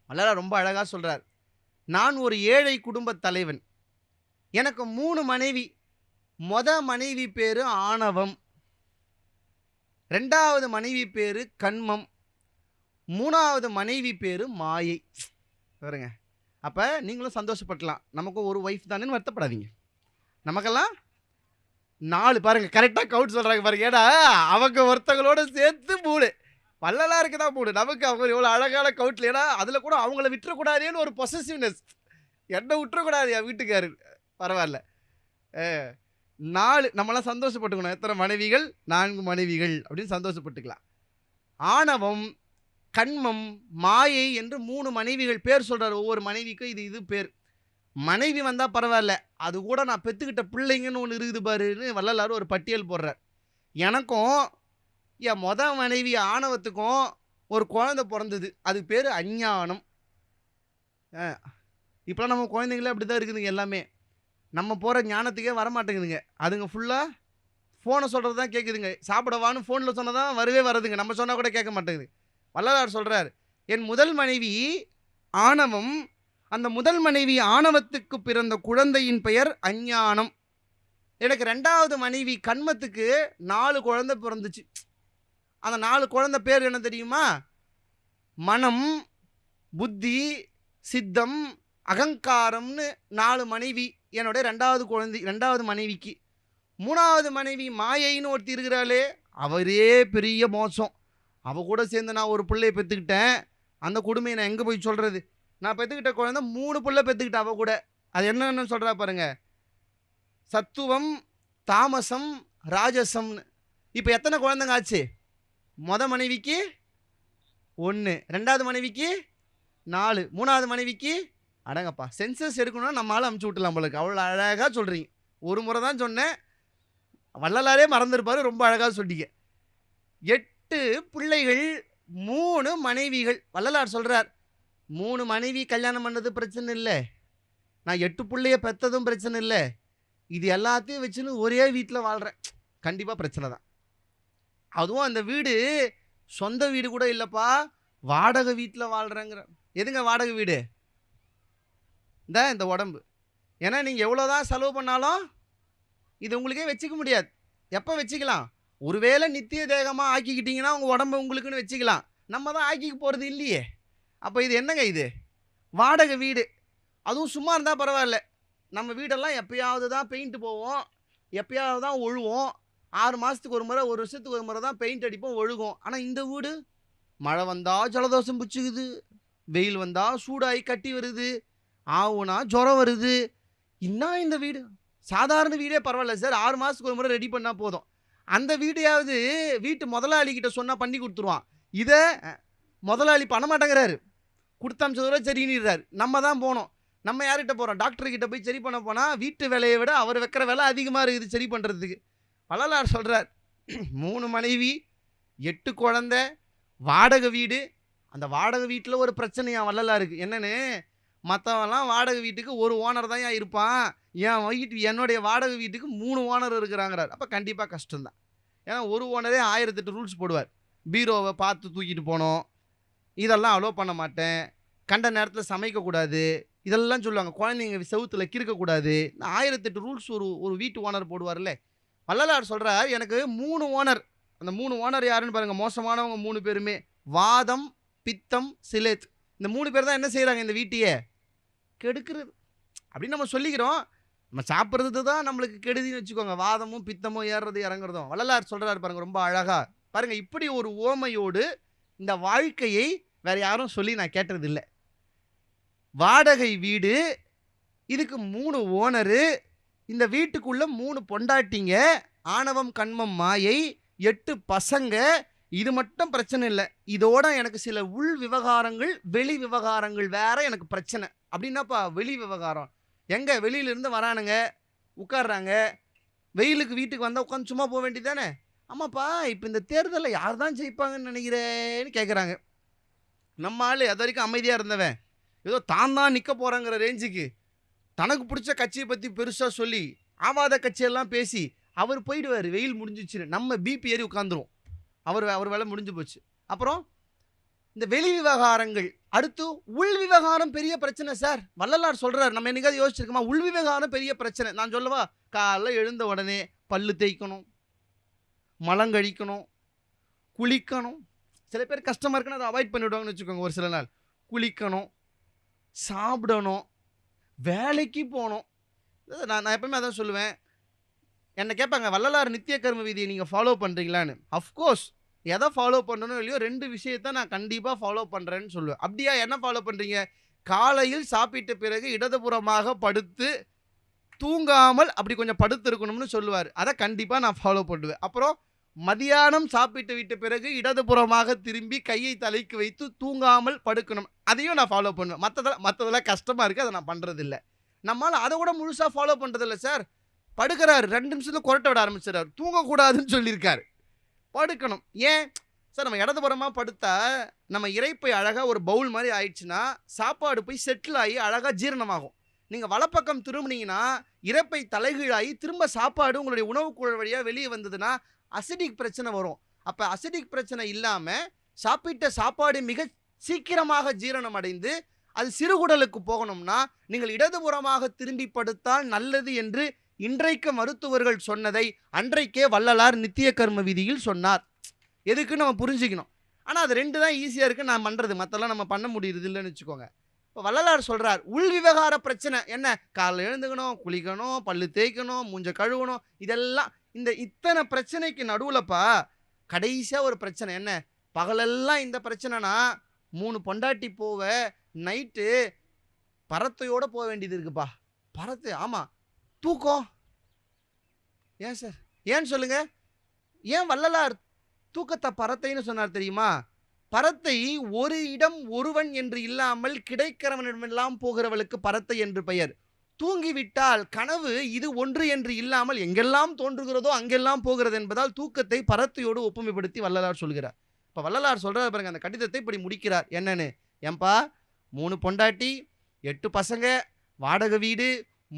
வள்ளலார் ரொம்ப அழகா சொல்றார். "நான் ஒரு ஏழை குடும்பத் தலைவன். எனக்கு 3 மனைவி. மனைவி பேரு ஆணவம். 2வது மனைவி பேரு கன்மம். 3வது மனைவி பேரு மாயை." பாருங்க. அப்ப நீங்களும் சந்தோஷப்படலாம். நமக்கும் ஒரு வைஃப் தானேன்னு வருத்தப்படாதீங்க. நமக்கெல்லாம் 4 பாருங்க கரெக்ட்டா கவுண்ட் சொல்றாங்க பாருங்க. ஏன்னா, அவங்க ஒருத்தங்களோட சேர்த்து 3. வள்ளலாருக்கு தான் 3. நமக்கு அவங்க எவ்வளோ அழகான கவுண்ட்ல. ஏன்னா, அதுல கூட அவங்கள விட்டுறக்கூடாதேன்னு ஒரு பொசசிவ்னஸ். என்ன விட்டுறக்கூடாது என் வீட்டுக்காரு. பரவால்ல. அ 4 நம்மலாம் சந்தோஷப்பட்டுக்கணும். எத்தனை மனைவிகள்? 4 மனைவிகள் அப்படின்னு சந்தோஷப்பட்டுக்கலாம். ஆணவம், கன்மம், மாயை என்று 3 மனைவிகள் பேர் சொல்றாரு. ஒவ்வொரு மனைவிக்கும் இது பேர். மனைவி வந்தா பரவால்ல. அது கூட நான் பெத்துக்கிட்ட பிள்ளைங்கன்னு ஒண்ணு இருக்குது பாருன்னு வள்ளலார் ஒரு பட்டியல் போடுறார். எனக்கும் என் மனைவி ஆணவத்துக்கும் ஒரு குழந்தை பொறந்தது. அதுக்கு பேரு அஞ்ஞானம். அ இப்பலாம் நம்ம குழந்தைங்களே அப்படிதான் இருக்குதுங்க எல்லாமே. நம்ம போற ஞானத்துக்கே வரமாட்டேங்குதுங்க. அதுங்க ஃபுல்லா ஃபோன சொல்றது தான் கேட்குதுங்க. சாப்பிட வான்னு ஃபோன்ல சொன்னா தான் வரதுங்க. நம்ம சொன்னா கூட கேட்க மாட்டேங்குது. வள்ளலார் சொல்றார், "என் முதல் மனைவி ஆணவம். அந்த முதல் மனைவி ஆணவத்துக்கு பிறந்த குழந்தையின் பெயர் அஞ்ஞானம். எனக்கு 2வது மனைவி கன்மத்துக்கு 4 குழந்தை பிறந்துச்சு. அந்த 4 குழந்தை பேர் என்ன தெரியுமா? மனம், புத்தி, சித்தம், அகங்காரம்னு 4 மனைவி. என்னோட 2வது மனைவிக்கு. 3வது மனைவி மாயைன்னு ஒருத்தி இருக்கிறாளே, அவரே பெரிய மோசம். அவ கூட சேர்ந்து நான் ஒரு பிள்ளைய பெத்துக்கிட்டேன். அந்த கொடுமையை நான் எங்க போய் சொல்றது? நான் பெத்துக்கிட்ட குழந்தை 3 புள்ள பெத்துக்கிட்ட அவ கூட. அது என்னன்னு சொல்றா பாருங்க. சத்துவம், தாமசம், ராஜசம்னு. இப்ப எத்தனை குழந்தைங்க ஆச்சு? மனைவிக்கு 1, 2வது மனைவிக்கு 4, 3வது மனைவிக்கு அடங்கப்பா. சென்சஸ் எடுக்கணும்னா நம்ம ஆள அமுச்சு விட்டுலாம் போல இருக்கு. அவ்வளோ அழகா சொல்றீங்க. ஒரு முறை தான் சொன்னேன். வள்ளலாரே மறந்திருப்பாரு. ரொம்ப அழகா சொன்னீங்க. 8 பிள்ளைகள், 3 மனைவிகள். வள்ளலார் சொல்றார், 3 மனைவி கல்யாணம் பண்ணது பிரச்சனை இல்ல. நான் 8 புள்ளைய பெத்ததும் பிரச்சனை இல்ல. இது எல்லாத்தையும் வச்சுன்னு ஒரே வீட்ல வாழ்றேன். கண்டிப்பா பிரச்சனை தான். அதுவும் அந்த வீடு சொந்த வீடு கூட இல்லப்பா. வாடகை வீட்ல வாழ்றேங்கிற. எதுங்க வாடகை வீடு? இந்த உடம்பு. ஏன்னா நீங்க எவ்வளோதான் செலவு பண்ணாலும் இது உங்களுக்கே வச்சுக்க முடியாது. எப்போ வச்சுக்கலாம்? ஒருவேளை நித்திய தேகமா ஆக்கிக்கிட்டீங்கன்னா உங்க உடம்பு உங்களுக்குன்னு வச்சுக்கலாம். நம்ம தான் ஆக்கிக்க போறது இல்லையே. அப்போ இது என்னங்க இது? வாடகை வீடு. அதுவும் சும்மா இருந்தா பரவாயில்ல. நம்ம வீடெல்லாம் எப்பயாவது தான் பெயிண்ட் போவோம். எப்பயாவது தான் ஒழுவோம். 6 மாசத்துக்கு ஒரு முறை, 1 வருஷத்துக்கு ஒரு முறை தான் பெயிண்ட் அடிப்போம், ஒழுகும். ஆனா இந்த வீடு மழை வந்தா ஜலதோஷம் பிடிச்சிக்குது. வெயில் வந்தா சூடாகி கட்டி வருது. ஆவுனா ஜுரம் வருது. என்ன இந்த வீடு? சாதாரண வீடே பரவாயில்ல சார், 6 மாதத்துக்கு ஒரு முறை ரெடி பண்ணால் போதும். அந்த வீட்டையாவது வீட்டு முதலாளிகிட்ட சொன்னால் பண்ணி கொடுத்துருவான். இதை முதலாளி பண்ண மாட்டேங்கிறாரு. கொடுத்த அம்சத்தோட சரின்னுறாரு. நம்ம தான் போனோம். நம்ம யார்கிட்ட போகிறோம்? டாக்டர்கிட்ட போய் சரி பண்ண போனால் வீட்டு வேலையை விட அவர் வைக்கிற வேலை அதிகமாக இருக்குது சரி பண்ணுறதுக்கு. வள்ளலார் சொல்கிறார், 3 மனைவி, 8 குழந்தை, வாடகை வீடு. அந்த வாடகை வீட்டில் ஒரு பிரச்சனையா வள்ளலாருக்கு. என்னன்னு, மற்றவெல்லாம் வாடகை வீட்டுக்கு ஒரு ஓனர் தான் இருப்பான், என்னுடைய வாடகை வீட்டுக்கு 3 ஓனர் இருக்கிறாங்கிறார். அப்போ கண்டிப்பாக கஷ்டம்தான். ஏன்னா ஒரு ஓனரே 1008 ரூல்ஸ் போடுவார். பீரோவை பார்த்து தூக்கிட்டு போனோம், இதெல்லாம் அலோ பண்ண மாட்டேன், கண்ட நேரத்தில் சமைக்கக்கூடாது, இதெல்லாம் சொல்லுவாங்க. குழந்தைங்க செவுத்தில் கிறுக்கக்கூடாது. 1008 ரூல்ஸ் ஒரு வீட்டு ஓனர் போடுவார்ல. வள்ளலார் சொல்கிறார், எனக்கு 3 ஓனர். அந்த 3 ஓனர் யாருன்னு பாருங்கள். மோசமானவங்க 3 பேருமே வாதம், பித்தம், சிலேத். இந்த 3 பேர் தான் என்ன செய்கிறாங்க? இந்த வீட்டையே கெடுக்கிறது அப்படின்னு நம்ம சொல்லிக்கிறோம். நம்ம சாப்பிட்றது தான் நம்மளுக்கு கெடுதின்னு வச்சுக்கோங்க. வாதமும் பித்தமும் ஏறுறது இறங்குறதும். வள்ளலார் சொல்கிறார் பாருங்கள், ரொம்ப அழகா பாருங்கள். இப்படி ஒரு ஓமையோடு இந்த வாழ்க்கையை வேற யாரும் சொல்லி நான் கேட்டதில்லை. வாடகை வீடு, இதுக்கு 3 ஓனரு, இந்த வீட்டுக்குள்ள 3 பொண்டாட்டிங்க, ஆணவம் கண்மம் மாயை, 8 பசங்க. இது மட்டும் பிரச்சனை இல்லை, இதோட எனக்கு சில உள் விவகாரங்கள், வெளி விவகாரங்கள் வேற எனக்கு பிரச்சனை. அப்படின்னாப்பா வெளி விவகாரம் எங்க? வெளியிலிருந்து வரானுங்க, உட்கார்றாங்க. வெயிலுக்கு வீட்டுக்கு வந்தால் உட்காந்து சும்மா போக வேண்டியதானே? ஆமாப்பா, இப்போ இந்த தேர்தலில் யார் தான் ஜெயிப்பாங்கன்னு நினைக்கிறேன்னு கேட்குறாங்க. நம்ம ஆள் அது வரைக்கும் அமைதியாக இருந்தவன் ஏதோ தான் நிற்க போகிறாங்கிற ரேஞ்சுக்கு தனக்கு பிடிச்ச கட்சியை பற்றி பெருசாக சொல்லி ஆவாத கட்சியெல்லாம் பேசி அவர் போயிடுவார். வெயில் முடிஞ்சிச்சுன்னு நம்ம பிபி ஏறி உட்காந்துரும். அவர் வேலை முடிஞ்சு போச்சு. அப்புறம் இந்த வெளி விவகாரங்கள். அடுத்து உள் விவகாரம் பெரிய பிரச்சனை சார். வள்ளலார் சொல்கிறார், நம்ம என்னைக்காவது யோசிச்சிருக்கோமா? உள் விவகாரம் பெரிய பிரச்சனை. நான் சொல்லவா? காலைல எழுந்த உடனே பல்லு தேய்க்கணும், மலங்கழிக்கணும், குளிக்கணும். சில பேர் கஷ்டமாக இருக்குன்னு அதை அவாய்ட் பண்ணிவிடுவாங்கன்னு வச்சுக்கோங்க. ஒரு சில நாள் குளிக்கணும், சாப்பிடணும், வேலைக்கு போகணும். நான் எப்பவுமே அதான் சொல்லுவேன். என்னை கேட்பாங்க, வள்ளலார் நித்திய கர்ம விதியை நீங்கள் ஃபாலோ பண்ணுறீங்களான்னு. அஃப்கோர்ஸ், எதை ஃபாலோ பண்ணணும் இல்லையோ 2 விஷயத்தை நான் கண்டிப்பாக ஃபாலோ பண்ணுறேன்னு சொல்லுவேன். அப்படியா, என்ன ஃபாலோ பண்ணுறீங்க? காலையில் சாப்பிட்ட பிறகு இடதுபுறமாக படுத்து தூங்காமல் அப்படி கொஞ்சம் படுத்து இருக்கணும்னு சொல்லுவார். அதை கண்டிப்பாக நான் ஃபாலோ பண்ணுவேன். அப்புறம் மதியானம் சாப்பிட்டு விட்ட பிறகு இடதுபுறமாக திரும்பி கையை தலைக்கு வைத்து தூங்காமல் படுக்கணும். அதையும் நான் ஃபாலோ பண்ணுவேன். மற்றதெல்லாம் கஷ்டமாக இருக்குது, அதை நான் பண்ணுறதில்லை. நம்மளால் அதை கூட முழுசாக ஃபாலோ பண்ணுறதில்ல சார். படுக்கிறாரு, 2 நிமிஷத்தில் கொரட்டை விட ஆரம்பிச்சிடறாரு. தூங்கக்கூடாதுன்னு சொல்லியிருக்காரு, படுக்கணும். ஏன் சார்? நம்ம இடதுபுறமாக படுத்தா நம்ம இறைப்பை அழகாக ஒரு பவுல் மாதிரி ஆயிடுச்சுன்னா சாப்பாடு போய் செட்டில் ஆகி அழகாக ஜீரணமாகும். நீங்கள் வலப்பக்கம் திரும்பினீங்கன்னா இறைப்பை தலைகீழாகி திரும்ப சாப்பாடு உங்களுடைய உணவு குழல் வழியாக வெளியே வந்ததுன்னா அசிடிக் பிரச்சனை வரும். அப்போ அசிடிக் பிரச்சனை இல்லாமல் சாப்பிட்ட சாப்பாடு மிக சீக்கிரமாக ஜீரணம் அடைந்து அது சிறுகுடலுக்கு போகணும்னா நீங்கள் இடதுபுறமாக திரும்பி படுத்தால் நல்லது என்று இன்றைக்கு மருத்துவர்கள் சொன்னதை அன்றைக்கே வள்ளலார் நித்திய கர்ம விதியில் சொன்னார். எதுக்கு நம்ம புரிஞ்சுக்கணும். ஆனால் அது 2 தான் ஈஸியாக இருக்குது நான் பண்ணுறது, மற்றெல்லாம் நம்ம பண்ண முடியுது இல்லைன்னு வச்சுக்கோங்க. இப்போ வள்ளலார் சொல்கிறார், உள் விவகார பிரச்சனை என்ன? காலைல எழுந்துக்கணும், குளிக்கணும், பல்லு தேய்க்கணும், மூஞ்ச கழுவணும், இதெல்லாம் இத்தனை பிரச்சனைக்கு நடுவுலப்பா கடைசியாக ஒரு பிரச்சனை என்ன? பகலெல்லாம் இந்த பிரச்சனைனா 3 பொண்டாட்டி போவ, நைட்டு பரத்தையோடு போக வேண்டியது இருக்குப்பா. பரத்து, ஆமாம், தூக்கம். ஏன் சார்? ஏன்னு சொல்லுங்க. ஏன் வள்ளலார் தூக்கத்தை பரத்தைன்னு சொன்னார் தெரியுமா? பரத்தை ஒரு இடம் ஒருவன் என்று இல்லாமல் கிடைக்கிறவனிடமெல்லாம் போகிறவளுக்கு பரத்தை என்று பெயர். தூங்கிவிட்டால் கனவு இது ஒன்று என்று இல்லாமல் எங்கெல்லாம் தோன்றுகிறதோ அங்கெல்லாம் போகிறது என்பதால் தூக்கத்தை பரத்தையோடு ஒப்புமைப்படுத்தி வள்ளலார் சொல்கிறார். இப்போ வள்ளலார் சொல்கிறார் பாருங்க, அந்த கடிதத்தை இப்படி முடிக்கிறார். என்னன்னு? ஏன்பா, 3 பொண்டாட்டி, 8 பசங்க, வாடகை வீடு,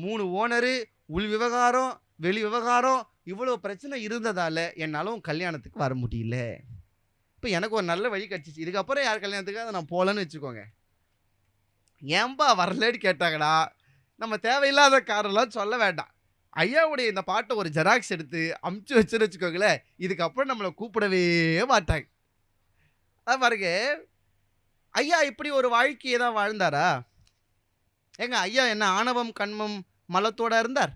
3 ஓனரு, உள் விவகாரம், வெளி விவகாரம், இவ்வளோ பிரச்சனை இருந்ததால் என்னாலும் கல்யாணத்துக்கு வர முடியல. இப்போ எனக்கு ஒரு நல்ல வழி கிடச்சிச்சு. இதுக்கப்புறம் யார் கல்யாணத்துக்கு அதை நான் போகலன்னு வச்சுக்கோங்க. ஏன்பா வரலன்னு கேட்டாங்கடா, நம்ம தேவையில்லாத காரெல்லாம் சொல்ல வேண்டாம். ஐயாவுடைய இந்த பாட்டை ஒரு ஜெராக்ஸ் எடுத்து அமுச்சு வச்சுன்னு வச்சுக்கோங்களேன், இதுக்கப்புறம் நம்மளை கூப்பிடவே மாட்டாங்க. அது பாருங்க, ஐயா இப்படி ஒரு வாழ்க்கையை தான் வாழ்ந்தாரா? ஏங்க, ஐயா என்ன ஆணவம் கண்மம் மலத்தோட இருந்தார்?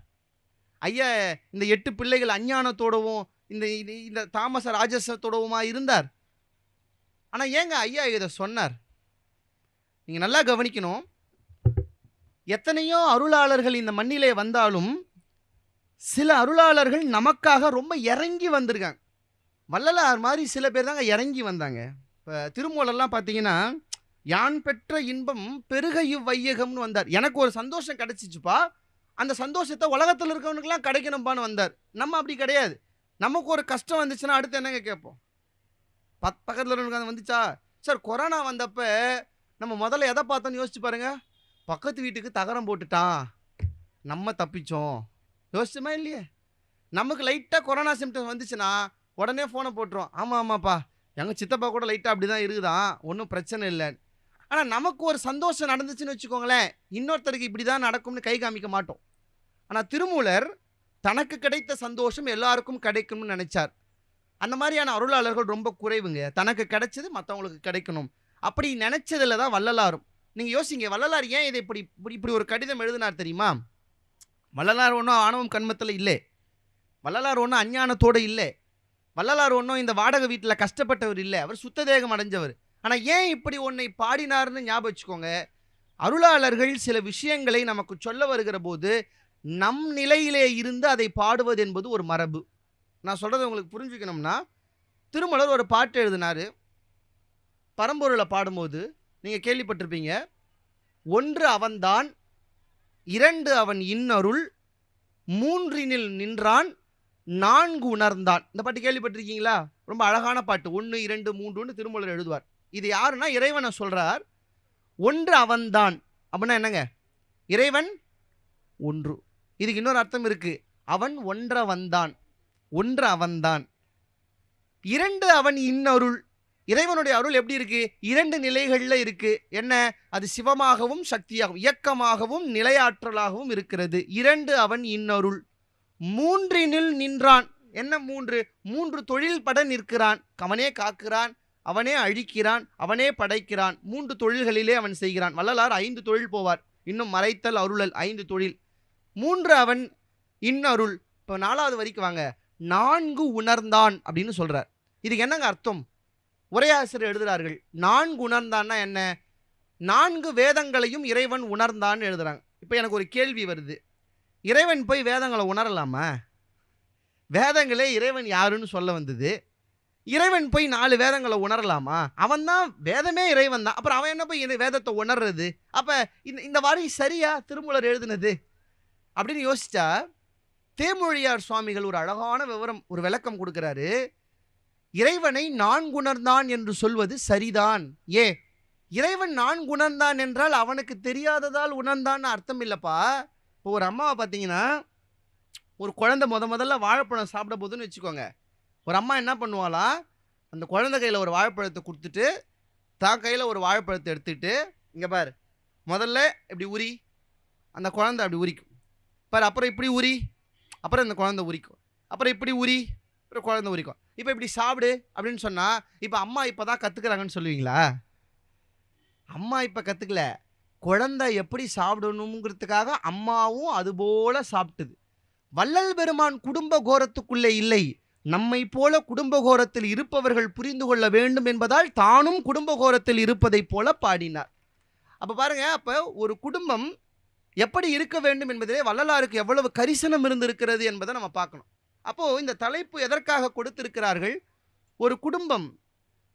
ஐயா இந்த 8 பிள்ளைகள் அஞ்ஞானத்தோடவும் இந்த தாமச ராஜசத்தோடவுமா இருந்தார்? ஆனால் ஏங்க ஐயா இதை சொன்னார்? நீங்கள் நல்லா கவனிக்கணும். எத்தனையோ அருளாளர்கள் இந்த மண்ணிலே வந்தாலும் சில அருளாளர்கள் நமக்காக ரொம்ப இறங்கி வந்திருக்காங்க. வள்ளலார் மாதிரி சில பேர் தாங்க இறங்கி வந்தாங்க. இப்போ திருமூலர்லாம் பார்த்தீங்கன்னா, யான் பெற்ற இன்பம் பெருக இவ்வையகம்னு வந்தார். எனக்கு ஒரு சந்தோஷம் கிடைச்சிச்சுப்பா, அந்த சந்தோஷத்தை உலகத்தில் இருக்கவனுக்கெல்லாம் கிடைக்கணும்பான்னு வந்தார். நம்ம அப்படி கிடையாது. நமக்கு ஒரு கஷ்டம் வந்துச்சுன்னா அடுத்து என்னங்க கேட்போம்? பக்கத்தில் இருக்கவனுக்கு வந்துச்சா, சார் கொரோனா வந்தப்ப நம்ம முதல்ல எதை பார்த்தோன்னு யோசிச்சு பாருங்க. பக்கத்து வீட்டுக்கு தகரம் போட்டுட்டான், நம்ம தப்பிச்சோம். யோசிச்சுமா இல்லையே? நமக்கு லைட்டாக கொரோனா சிம்டம்ஸ் வந்துச்சுன்னா உடனே ஃபோனை போட்டுருவோம். ஆமாம் ஆமாப்பா, எங்கள் சித்தப்பா கூட லைட்டாக அப்படி தான் இருக்குதான், ஒன்றும் பிரச்சனை இல்லை. ஆனால் நமக்கு ஒரு சந்தோஷம் நடந்துச்சுன்னு வச்சுக்கோங்களேன், இன்னொருத்தருக்கு இப்படி தான் நடக்கும்னு கை காமிக்க மாட்டோம். ஆனால் திருமூலர் தனக்கு கிடைத்த சந்தோஷம் எல்லாருக்கும் கிடைக்கும்னு நினைச்சார். அந்த மாதிரியான அருளாளர்கள் ரொம்ப குறைவுங்க. தனக்கு கிடைச்சது மற்றவங்களுக்கு கிடைக்கணும் அப்படி நினைச்சதுல தான் வள்ளலாரும். நீங்கள் யோசிங்க, வள்ளலார் ஏன் இதை இப்படி இப்படி இப்படி ஒரு கடிதம் எழுதினார் தெரியுமா? வள்ளலார் ஒன்றும் ஆணவம் கண்மத்தில் இல்லை, வள்ளலார் ஒன்றும் அஞ்ஞானத்தோடு இல்லை, வள்ளலார் ஒன்றும் இந்த வாடகை வீட்டில் கஷ்டப்பட்டவர் இல்லை, அவர் சுத்த தேகம் அடைஞ்சவர். ஆனால் ஏன் இப்படி ஒன்றை பாடினார்னு ஞாபகம் வச்சுக்கோங்க. அருளாளர்கள் சில விஷயங்களை நமக்கு சொல்ல வருகிற போது நம் நிலையிலே இருந்து அதை பாடுவது என்பது ஒரு மரபு. நான் சொல்கிறது உங்களுக்கு புரிஞ்சுக்கணும்னா, திருமலர் ஒரு பாட்டு எழுதினார். பரம்பொருளை பாடும்போது நீங்கள் கேள்விப்பட்டிருப்பீங்க. ஒன்று அவன்தான், இரண்டு அவன் இன்னருள், மூன்றினில் நின்றான், நான்கு உணர்ந்தான். இந்த பாட்டு கேள்விப்பட்டிருக்கீங்களா? ரொம்ப அழகான பாட்டு. 1 2 3ன்னு திருமூலர் எழுதுவார். இது யாருன்னா இறைவனை சொல்றார். ஒன்று அவன்தான் அப்படின்னா என்னங்க? இறைவன் ஒன்று. இதுக்கு இன்னொரு அர்த்தம் இருக்கு. அவன் ஒன்ற வந்தான், ஒன்று அவன்தான். இரண்டு அவன் இன்னருள். இறைவனுடைய அருள் எப்படி இருக்கு? இரண்டு நிலைகளில் இருக்கு. என்ன? அது சிவமாகவும் சக்தியாகவும் இயக்கமாகவும் நிலையாற்றலாகவும் இருக்கிறது. இரண்டு அவன் இன்னருள். மூன்றினில் நின்றான். என்ன மூன்று? மூன்று தொழில் பட நிற்கிறான். அவனே காக்கிறான், அவனே அழிக்கிறான், அவனே படைக்கிறான். மூன்று தொழில்களிலே அவன் செய்கிறான். வள்ளலார் 5 தொழில் போவார். இன்னும் மறைத்தல், அருளல், 5 தொழில். மூன்று அவன் இன்னருள். இப்போ 4வது வரைக்கும் வாங்க. நான்கு உணர்ந்தான் அப்படின்னு சொல்றார். இதுக்கு என்னங்க அர்த்தம்? உரையாசிரியர் எழுதுகிறார்கள். நான்கு உணர்ந்தான்னா என்ன? 4 வேதங்களையும் இறைவன் உணர்ந்தான்னு எழுதுறாங்க. இப்போ எனக்கு ஒரு கேள்வி வருது. இறைவன் போய் வேதங்களை உணரலாமா? வேதங்களே இறைவன் யாருன்னு சொல்ல வந்தது. இறைவன் போய் 4 வேதங்களை உணரலாமா? அவன் தான், வேதமே இறைவன் தான். அப்புறம் அவன் என்ன போய் வேதத்தை உணர்றது? அப்போ இந்த வாரி சரியா திருமூலர் எழுதுனது அப்படின்னு யோசிச்சா, தேமொழியார் சுவாமிகள் ஒரு அழகான ஒரு விளக்கம் கொடுக்கிறாரு. இறைவனை நான்குணர்ந்தான் என்று சொல்வது சரிதான். இறைவன் நான்குணர்ந்தான் என்றால் அவனுக்கு தெரியாததால் உணர்ந்தான்னு அர்த்தம் இல்லைப்பா. இப்போ ஒரு அம்மாவை பார்த்தீங்கன்னா, ஒரு குழந்தை முதல்ல வாழைப்பழம் சாப்பிட போதுன்னு வச்சுக்கோங்க. ஒரு அம்மா என்ன பண்ணுவாளா, அந்த குழந்தை கையில் ஒரு வாழைப்பழத்தை கொடுத்துட்டு தான் கையில் ஒரு வாழைப்பழத்தை எடுத்துக்கிட்டு, இங்கே பார், முதல்ல இப்படி உரி, அந்த குழந்தை அப்படி உரிக்கும் பார். அப்புறம் இப்படி உரி, அப்புறம் இந்த குழந்தை உரிக்கும். அப்புறம் இப்படி உரி, அப்புறம் குழந்தை உரிக்கும். இப்போ இப்படி சாப்பிடு அப்படின்னு சொன்னால், இப்போ அம்மா இப்போ தான் கற்றுக்குறாங்கன்னு சொல்லுவீங்களா? அம்மா இப்போ கற்றுக்கல, குழந்தை எப்படி சாப்பிடணுங்கிறதுக்காக அம்மாவும் அதுபோல சாப்பிட்டுது. வள்ளல் பெருமான் குடும்ப கோரத்துக்குள்ளே இல்லை. நம்மை போல குடும்ப கோரத்தில் இருப்பவர்கள் புரிந்து கொள்ள வேண்டும் என்பதால் தானும் குடும்ப கோரத்தில் இருப்பதை போல பாடினார். அப்போ பாருங்க, அப்போ ஒரு குடும்பம் எப்படி இருக்க வேண்டும் என்பதிலே வள்ளலாருக்கு எவ்வளவு கரிசனம் இருந்திருக்கிறது என்பதை நம்ம பார்க்கணும். அப்போது இந்த தலைப்பு எதற்காக கொடுத்திருக்கிறார்கள்? ஒரு குடும்பம்,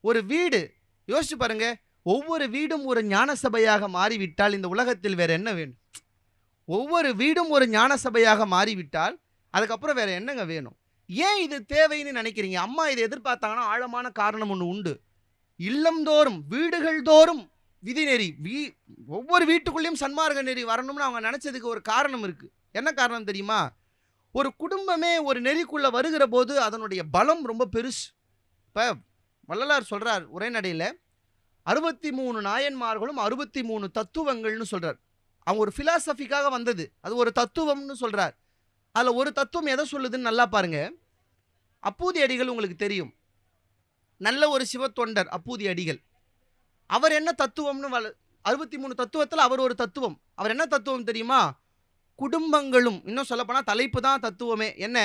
ஒரு வீடு. யோசிச்சு பாருங்க, ஒவ்வொரு வீடும் ஒரு ஞான சபையாக மாறிவிட்டால் இந்த உலகத்தில் வேற என்ன வேணும்? ஒவ்வொரு வீடும் ஒரு ஞான சபையாக மாறிவிட்டால் அதுக்கப்புறம் வேற என்னங்க வேணும்? ஏன் இது தேவைன்னு நினைக்கிறீங்க? அம்மா இதை எதிர்பார்த்தாங்கன்னா ஆழமான காரணம் ஒன்று உண்டு. இல்லம்தோறும், வீடுகள் தோறும் விதிநெறி, ஒவ்வொரு வீட்டுக்குள்ளேயும் சன்மார்க்க நெறி வரணும்னு அவங்க நினைச்சதுக்கு ஒரு காரணம் இருக்கு. என்ன காரணம் தெரியுமா? ஒரு குடும்பமே ஒரு நெறிக்குள்ள வருகிற போது அதனுடைய பலம் ரொம்ப பெருசு. இப்போ வள்ளலார் சொல்றார் உரைநடையில், 63 நாயன்மார்களும் 63 தத்துவங்கள்னு சொல்றார். அவங்க ஒரு பிலாசபிக்காக வந்தது, அது ஒரு தத்துவம்னு சொல்றார். அதில் ஒரு தத்துவம் எதை சொல்லுதுன்னு நல்லா பாருங்க. அப்பூதி அடிகள் உங்களுக்கு தெரியும், நல்ல ஒரு சிவ தொண்டர் அப்பூதி அடிகள். அவர் என்ன தத்துவம்னு 63 தத்துவத்தில் அவர் ஒரு தத்துவம். அவர் என்ன தத்துவம் தெரியுமா? குடும்பங்களும், இன்னும் சொல்லப்போனால் தலைப்பு தான் தத்துவமே. என்ன?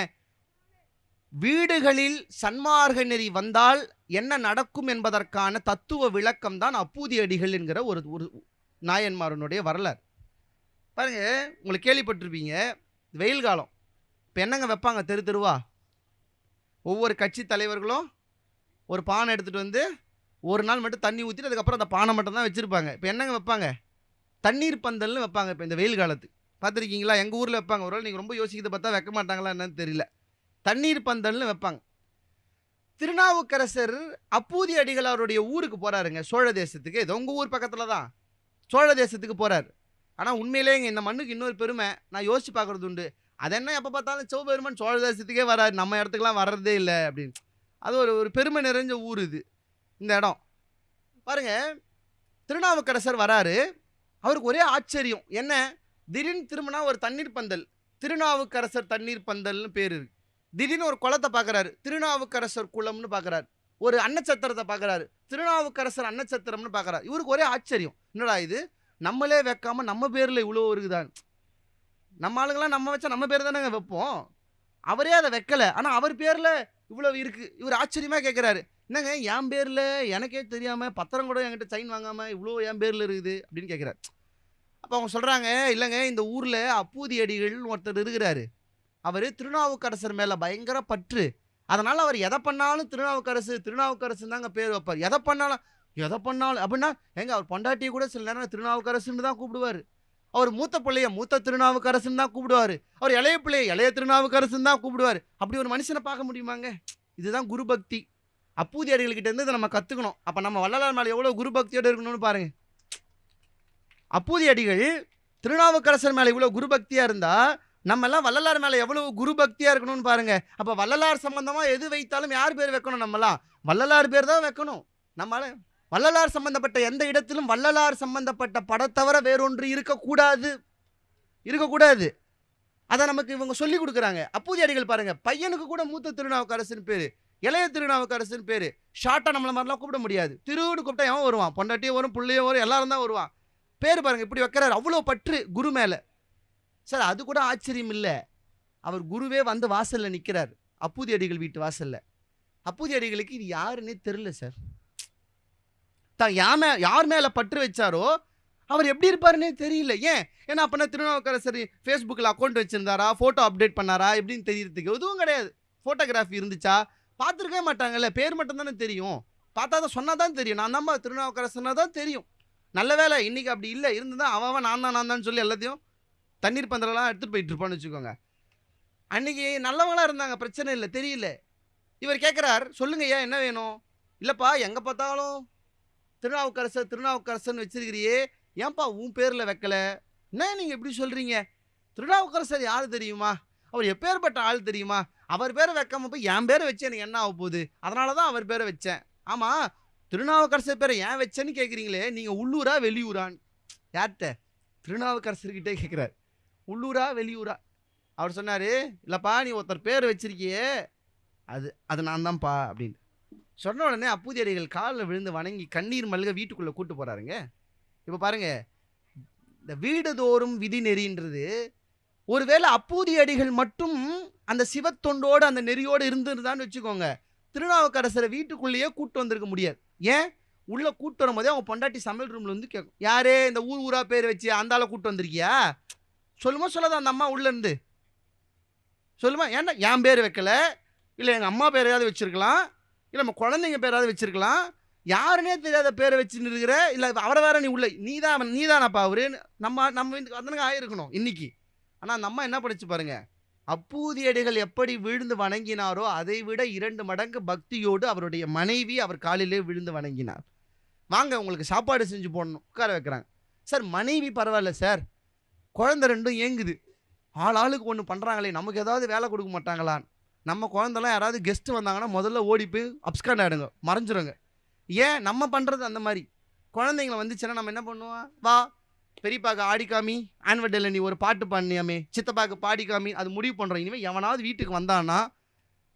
வீடுகளில் சன்மார்க்க நெறி வந்தால் என்ன நடக்கும் என்பதற்கான தத்துவ விளக்கம் தான் அப்பூதி அடிகள் என்கிற ஒரு நாயன்மாரனுடைய வரலாறு. பாருங்க, உங்களுக்கு கேள்விப்பட்டிருப்பீங்க, வெயில் காலம், இப்போ என்னங்க வைப்பாங்க தெரு தெருவா? ஒவ்வொரு கட்சி தலைவர்களும் ஒரு பானை எடுத்துகிட்டு வந்து ஒரு நாள் மட்டும் தண்ணி ஊற்றிட்டு அதுக்கப்புறம் அந்த பானை மட்டும் தான் வச்சுருப்பாங்க. இப்போ என்னங்க வைப்பாங்க? தண்ணீர் பந்தல்னு வைப்பாங்க. இப்போ இந்த வெயில் காலத்துக்கு பார்த்துருக்கீங்களா? எங்கள் ஊரில் வைப்பாங்க. ஒருவேளை நீங்கள் ரொம்ப யோசிக்கிறத பார்த்தா வைக்க மாட்டாங்களா என்னன்னு தெரியல. தண்ணீர் பந்தல்னு வைப்பாங்க. திருநாவுக்கரசர் அப்பூதி அடிகள் அவருடைய ஊருக்கு போகிறாருங்க, சோழ தேசத்துக்கு. இது உங்கள் ஊர் பக்கத்தில் தான். சோழ தேசத்துக்கு போகிறார். ஆனால் உண்மையிலேங்க இந்த மண்ணுக்கு இன்னொரு பெருமை நான் யோசிச்சு பார்க்குறது உண்டு. அது என்ன எப்போ பார்த்தாலும் சிவபெருமான் சோழ தேசத்துக்கே வராது, நம்ம இடத்துக்குலாம் வர்றதே இல்லை அப்படின்னு. அது ஒரு பெருமை நிறைஞ்ச ஊர் இது, இந்த இடம். பாருங்க, திருநாவுக்கரசர் வராரு. அவருக்கு ஒரே ஆச்சரியம். என்ன, திடீர்னு திரும்பினா ஒரு தண்ணீர் பந்தல், திருநாவுக்கரசர் தண்ணீர் பந்தல்னு பேர் இருக்கு. திடீர்னு ஒரு குளத்தை பார்க்குறாரு, திருநாவுக்கரசர் குளம்னு பார்க்குறாரு. ஒரு அன்னச்சத்திரத்தை பார்க்குறாரு, திருநாவுக்கரசர் அன்னச்சத்திரம்னு பார்க்குறாரு. இவருக்கு ஒரே ஆச்சரியம், என்னடா இது நம்மளே வைக்காம நம்ம பேரில் இவ்வளோ இருக்குதான். நம்ம ஆளுங்களாம் நம்ம வச்சா நம்ம பேர் தானேங்க வைப்போம். அவரே அதை வைக்கலை, ஆனால் அவர் பேரில் இவ்வளோ இருக்குது. இவர் ஆச்சரியமாக கேட்குறாரு, என்னங்க என் பேரில் எனக்கே தெரியாமல் பத்திரம் கூட என்கிட்ட சைன் வாங்காமல் இவ்வளோ என் பேரில் இருக்குது அப்படின்னு கேட்குறாரு. அப்போ அவங்க சொல்கிறாங்க, இல்லைங்க இந்த ஊரில் அப்பூதி அடிகள் ஒருத்தர் இருக்கிறாரு. அவர் திருநாவுக்கரசர் மேலே பயங்கர பற்று. அதனால் அவர் எதை பண்ணாலும் திருநாவுக்கரசு தாங்க பேர் வைப்பார். எதை பண்ணாலும் அப்படின்னா எங்க அவர் பொண்டாட்டியை கூட சில நேரம் திருநாவுக்கரசுன்னு தான் கூப்பிடுவார். அவர் மூத்த பிள்ளைய மூத்த திருநாவுக்கரசுன்னு தான் கூப்பிடுவார். அவர் இளைய பிள்ளைய இளைய திருநாவுக்கரசுன்னு தான் கூப்பிடுவார். அப்படி ஒரு மனுஷனை பார்க்க முடியுமாங்க? இதுதான் குரு பக்தி. அப்பூதி அடிகள்கிட்ட இருந்து இதை நம்ம கற்றுக்கணும். அப்போ நம்ம வள்ளலார் மேலே எவ்வளோ குரு பக்தியோடு இருக்கணும்னு பாருங்க. அப்பூதி அடிகள் திருநாவுக்கரசர் மேலே இவ்வளோ குரு பக்தியாக இருந்தால் நம்ம எல்லாம் வள்ளலார் மேலே எவ்வளவு குரு பக்தியாக இருக்கணும்னு பாருங்க. அப்போ வள்ளலார் சம்பந்தமாக எது வைத்தாலும் யார் பேர் வைக்கணும்? நம்மளாம் வள்ளலார் பேர் தான் வைக்கணும். நம்மளால வள்ளலார் சம்பந்தப்பட்ட எந்த இடத்திலும் வள்ளலார் சம்பந்தப்பட்ட படத்தவிர வேறொன்று இருக்கக்கூடாது. அதை நமக்கு இவங்க சொல்லி கொடுக்குறாங்க. அப்பூதி அடிகள் பாருங்க, பையனுக்கு கூட மூத்த திருநாவுக்கரசுன்னு பேர், இளைய திருநாவுக்கரசுன்னு பேர். ஷார்ட்டாக நம்மள மாதிரிலாம் கூப்பிட முடியாது. திருன்னு கூப்பிட்டா எவன் வருவான்? பொண்டாட்டியும் வரும், பிள்ளையும் வரும், எல்லாரும் தான் வருவான். பேர் பாருங்க இப்படி வைக்கிறாரு. அவ்வளோ பற்று குரு மேலே. சார் அது கூட ஆச்சரியம் இல்லை, அவர் குருவே வந்து வாசலில் நிற்கிறார், அப்பூதி அடிகள் வீட்டு வாசலில். அப்பூதி அடிகளுக்கு இது யாருன்னே தெரில சார். தான் யார் மேலே பற்று வச்சாரோ அவர் எப்படி இருப்பாருன்னே தெரியல. ஏன்னா அப்போனா திருநாவுக்கரசர் ஃபேஸ்புக்கில் அக்கௌண்ட் வச்சுருந்தாரா, ஃபோட்டோ அப்டேட் பண்ணாரா எப்படின்னு தெரியறதுக்கு எதுவும் கிடையாது. ஃபோட்டோகிராஃபி இருந்துச்சா? பார்த்துருக்கவே மாட்டாங்கல்ல, பேர் மட்டும் தானே தெரியும். பார்த்தா தான் சொன்னால் தான் தெரியும். நான் தான் திருநாவுக்கரசர்னா தான் தெரியும். நல்ல வேலை இன்றைக்கி அப்படி இல்லை. இருந்து தான் அவன் நான் தான் சொல்லி எல்லாத்தையும் தண்ணீர் பந்தலெல்லாம் எடுத்துகிட்டு போயிட்டு இருப்பான்னு வச்சுக்கோங்க. அன்றைக்கி நல்லவங்களாம் இருந்தாங்க, பிரச்சனை இல்லை, தெரியல. இவர் கேட்குறார், சொல்லுங்க ஏன் என்ன வேணும்? இல்லைப்பா எங்கே பார்த்தாலும் திருநாவுக்கரசர்னு வச்சிருக்கிறியே, ஏன்பா உன் பேரில் வைக்கலை? என்ன நீங்கள் எப்படி சொல்கிறீங்க? திருநாவுக்கரசர் யார் தெரியுமா? அவர் எப்பேற்பட்ட ஆள் தெரியுமா? அவர் பேரை வைக்காம போய் என் பேரை வச்சு எனக்கு என்ன ஆக போகுது? அதனால தான் அவர் பேரை வச்சேன். ஆமாம், திருநாவுக்கரசர் பேரை ஏன் வச்சேன்னு கேட்குறீங்களே, நீங்கள் உள்ளூரா வெளியூரான்னு? யார்கிட்ட? திருநாவுக்கரசர்கிட்டே கேட்குறாரு, உள்ளூரா வெளியூரா? அவர் சொன்னார், இல்லைப்பா நீ ஒருத்தர் பேர் வச்சிருக்கியே அது நான் தான்ப்பா அப்படின்னு சொன்ன உடனே அப்பூதி அடிகள் காலில் விழுந்து வணங்கி கண்ணீர் மல்க வீட்டுக்குள்ளே கூட்டு போகிறாருங்க. இப்போ பாருங்க, இந்த வீடுதோறும் விதி நெறின்றது ஒருவேளை அப்பூதி அடிகள் மட்டும் அந்த சிவத்தொண்டோடு அந்த நெறியோடு இருந்துருந்தான்னு வச்சுக்கோங்க, திருநாவுக்கரசரை வீட்டுக்குள்ளேயே கூட்டு வந்திருக்க முடியாது. ஏன்? உள்ளே கூட்டு வரும்போதே அவங்க பொண்டாட்டி சமையல் ரூமில் வந்து கேட்கும், யாரே இந்த ஊராக பேர் வச்சு அந்த ஆளை கூட்டு வந்திருக்கியா? சொல்லுமா சொல்லாதான் அந்த அம்மா உள்ளேருந்து சொல்லுமா? ஏன்னா என் பேர் வைக்கல, இல்லை எங்கள் அம்மா பேரையாவது வச்சுருக்கலாம், இல்லை நம்ம குழந்தைங்க பேராவது வச்சுருக்கலாம், யாருன்னே தெரியாத பேரை வச்சுன்னு இருக்கிற, இல்லை அவரை வேற நீ உள்ள நீதானப்பா அவரு நம்ம வீட்டுக்கு வந்தனுங்க ஆகிருக்கணும் இன்னைக்கு. ஆனால் அந்த அம்மா என்ன படிச்சு பாருங்க, அப்பூதி அடிகள் எப்படி விழுந்து வணங்கினாரோ அதை விட 2 மடங்கு பக்தியோடு அவருடைய மனைவி அவர் காலிலே விழுந்து வணங்கினார். வாங்க உங்களுக்கு சாப்பாடு செஞ்சு போடணும், உட்கார வைக்கிறாங்க. சார் மனைவி பரவாயில்ல சார், குழந்தை 2 ஏங்குது, ஆளுக்கு ஒன்று பண்ணுறாங்களே, நமக்கு ஏதாவது வேலை கொடுக்க மாட்டாங்களான்னு. நம்ம குழந்தெல்லாம் யாராவது கெஸ்ட்டு வந்தாங்கன்னா முதல்ல ஓடி போய் அப்ஸ்காண்ட் ஆகிடுங்க, மறைஞ்சிருங்க. ஏன்? நம்ம பண்ணுறது அந்த மாதிரி. குழந்தைங்களை வந்துச்சுன்னா நம்ம என்ன பண்ணுவோம், வா பெரியப்பாக்கு ஆடிக்காமி, ஆன்வர்டில் நீ ஒரு பாட்டு பாடினியாமே, சித்தப்பாக்கு பாடிக்காமி, அது முடிவு பண்ணுறோம். இனிமேல் எவனாவது வீட்டுக்கு வந்தான்னா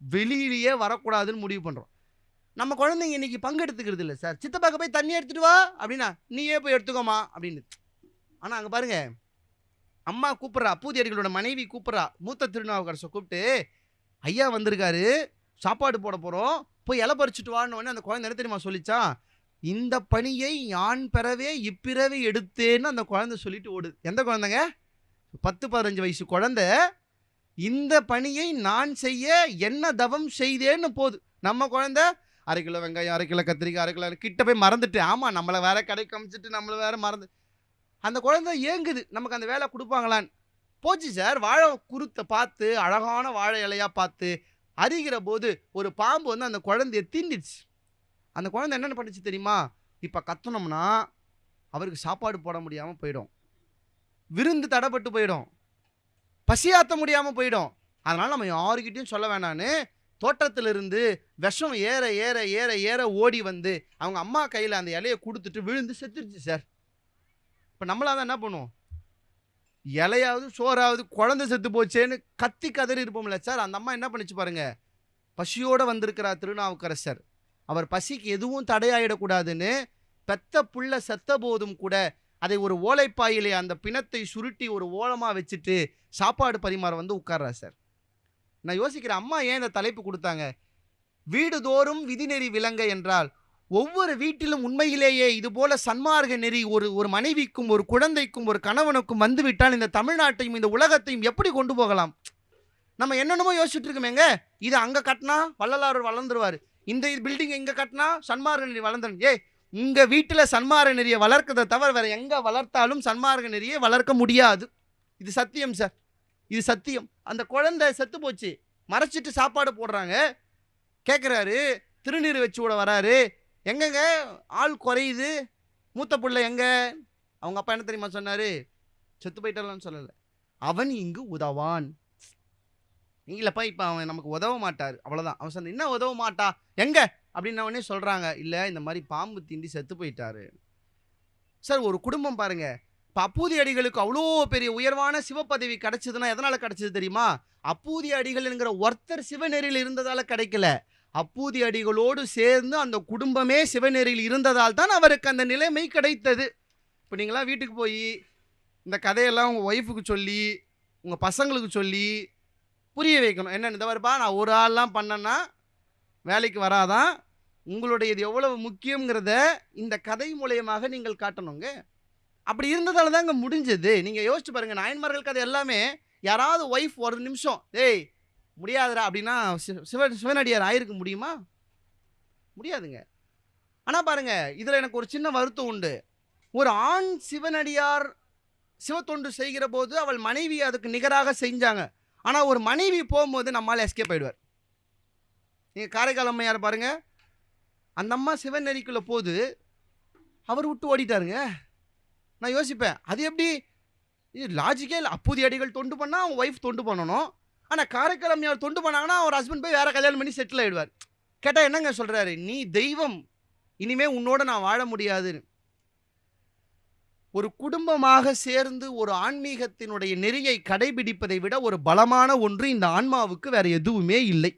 வெளியிலேயே வரக்கூடாதுன்னு முடிவு பண்ணுறோம். நம்ம குழந்தைங்க இன்றைக்கி பங்கெடுத்துக்கிறது இல்லை சார். சித்தப்பாக்கு போய் தண்ணி எடுத்துகிட்டு வா அப்படின்னா நீயே போய் எடுத்துக்கோமா அப்படின்னு. ஆனால் அங்கே பாருங்கள், அம்மா கூப்பிட்றா, அப்பூதி அடிகளோட மனைவி கூப்பிட்றா, மூத்த திருநாவுக்கரசரை கூப்பிட்டு, ஐயா வந்திருக்காரு, சாப்பாடு போட போகிறோம், போய் இலை பறிச்சுட்டு வான்னு. அந்த குழந்தை என்ன தெரியுமா சொல்லிச்சான், இந்த பணியை யான் பெறவே இப்பிறவை எடுத்தேன்னு அந்த குழந்தை சொல்லிட்டு ஓடுது. எந்த குழந்தைங்க? 10-15 வயசு குழந்தை. இந்த பணியை நான் செய்ய என்ன தவம் செய்தேன்னு போது. நம்ம குழந்தை 1/2 கிலோ வெங்காயம், 1/2 கிலோ கத்திரிக்காய், 1/2 கிலோ கிட்ட போய் மறந்துட்டு, ஆமா நம்மளை வேற கடைக்கு அமிச்சிட்டு நம்மளை வேற மறந்து அந்த குழந்தை ஏங்குது நமக்கு அந்த வேலை கொடுப்பாங்களான்னு. போச்சு சார். வாழை குருத்தை பார்த்து, அழகான வாழை இலையா பார்த்து அறிகிற போது ஒரு பாம்பு வந்து அந்த குழந்தைய தீண்டிடுச்சு. அந்த குழந்தை என்னென்ன பண்ணுச்சு தெரியுமா? இப்போ கத்துனோம்னா அவருக்கு சாப்பாடு போட முடியாமல் போயிடும், விருந்து தடைப்பட்டு போயிடும், பசியாற்ற முடியாமல் போயிடும். அதனால் நம்ம யாருக்கிட்டையும் சொல்ல வேணான்னு தோட்டத்திலிருந்து விஷம் ஏற ஏற ஏற ஏற ஓடி வந்து அவங்க அம்மா கையில் அந்த இலையை கொடுத்துட்டு விழுந்து செத்துருச்சு சார். இப்போ நம்மளாக தான் என்ன பண்ணுவோம்? இலையாவது சோறாவது குழந்தை செத்து போச்சேன்னு கத்தி கதறி இருப்போம்ல சார். அந்த அம்மா என்ன பண்ணிச்சு பாருங்க. பசியோடு வந்திருக்கிறார் திருநாவுக்கரசர். அவர் பசிக்கு எதுவும் தடையாயிடக்கூடாதுன்னு பெத்த புள்ள செத்த போதும் கூட அதை ஒரு ஓலைப்பாயிலே அந்த பிணத்தை சுருட்டி ஒரு ஓலமாக வச்சுட்டு சாப்பாடு பரிமாற வந்து உட்கார்றார் சார். நான் யோசிக்கிறேன், அம்மா ஏன் இந்த தலைப்பு கொடுத்தாங்க? வீடுதோறும் விதிநெறி விளங்க என்றால் ஒவ்வொரு வீட்டிலும் உண்மையிலேயே இதுபோல சன்மார்க்க நெறி ஒரு மனைவிக்கும் ஒரு குழந்தைக்கும் ஒரு கணவனுக்கும் வந்துவிட்டால் இந்த தமிழ்நாட்டையும் இந்த உலகத்தையும் எப்படி கொண்டு போகலாம்? நம்ம என்னென்னமோ யோசிச்சுட்டு இருக்கோமேங்க. இது அங்கே கட்டினா வள்ளலார் வளர்ந்துருவார், இந்த பில்டிங் இங்கே கட்டினா சன்மார்க்க நெறி வளர்ந்துடும். உங்கள் வீட்டில் சன்மார்க்க நெறியை வளர்க்கதை தவிர வேறு எங்கே வளர்த்தாலும் சன்மார்க்க நெறியை வளர்க்க முடியாது. இது சத்தியம் சார், இது சத்தியம். அந்த குழந்தை செத்து போச்சு, மறைச்சிட்டு சாப்பாடு போடுறாங்க. கேட்குறாரு, திருநீர் வச்சு கூட வராரு. எங்கங்க ஆள் குறையுது, மூத்த பிள்ளை எங்க? அவங்க அப்பா என்ன தெரியுமா சொன்னார்? செத்து போயிட்டான்னு சொல்லலை, அவன் இங்கு உதவான். இல்லைப்பா இப்போ அவன் நமக்கு உதவ மாட்டார், அவ்வளோதான். அவன் சொன்ன என்ன உதவ மாட்டா எங்க அப்படின்னவனே சொல்கிறாங்க. இல்லை, இந்த மாதிரி பாம்பு தீண்டி செத்து போயிட்டாரு சார். ஒரு குடும்பம் பாருங்க. இப்போ அப்பூதி அடிகளுக்கு அவ்வளோ பெரிய உயர்வான சிவப்பதவி கிடைச்சதுன்னா எதனால் கிடைச்சது தெரியுமா? அப்பூதி அடிகள் என்கிற ஒருத்தர் சிவநெறியில் இருந்ததால் கிடைக்கல, அப்பூதி அடிகளோடு சேர்ந்து அந்த குடும்பமே சிவநெறியில் இருந்ததால் தான் அவருக்கு அந்த நிலைமை கிடைத்தது. இப்போ நீங்களாம் வீட்டுக்கு போய் இந்த கதையெல்லாம் உங்கள் ஒய்ஃபுக்கு சொல்லி உங்கள் பசங்களுக்கு சொல்லி புரிய வைக்கணும். என்னென்னு, இந்த மாதிரிப்பா நான் ஒரு ஆள்லாம் பண்ணேன்னா வேலைக்கு வராதான், உங்களுடைய இது எவ்வளவு முக்கியங்கிறத இந்த கதை மூலயமாக நீங்கள் காட்டணுங்க. அப்படி இருந்ததால தாங்க முடிஞ்சது. நீங்கள் யோசிச்சு பாருங்கள், நாயன்மார்கள் கதை எல்லாமே யாராவது ஒய்ஃப் ஒரு நிமிஷம் டேய் முடியாதுடா அப்படின்னா சிவனடியார் ஆயிருக்க முடியுமா? முடியாதுங்க. ஆனால் பாருங்க, இதில் எனக்கு ஒரு சின்ன வருத்தம் உண்டு. ஒரு ஆண் சிவனடியார் சிவத்தொண்டு செய்கிற போது அவள் மனைவி அதுக்கு நிகராக செஞ்சாங்க. ஆனால் ஒரு மனைவி போகும்போது நம்மளால் எஸ்கேப் ஆயிடுவார். நீங்கள் காரைக்கால் அம்மையார் பாருங்க, அந்த அம்மா சிவநெறிக்குள்ள போது அவர் விட்டு ஓடிட்டாருங்க. நான் யோசிப்பேன், அது எப்படி? இது லாஜிக்கே இல்லை. அப்பூதி அடிகள் தொண்டு பண்ணால் அவங்க ஒய்ஃப் தொண்டு பண்ணணும், ஆனால் காரைக்கால் அம்மையார் தொண்டு பண்ணாங்கன்னா அவர் ஹஸ்பண்ட் போய் வேற கல்யாணம் பண்ணி செட்டில் ஆகிடுவார். கேட்டால் என்னங்க சொல்கிறாரு? நீ தெய்வம், இனிமேல் உன்னோட நான் வாழ முடியாதுன்னு. ஒரு குடும்பமாக சேர்ந்து ஒரு ஆன்மீகத்தினுடைய நெறியை கடைபிடிப்பதை விட ஒரு பலமான ஒன்று இந்த ஆன்மாவுக்கு வேற எதுவுமே இல்லை.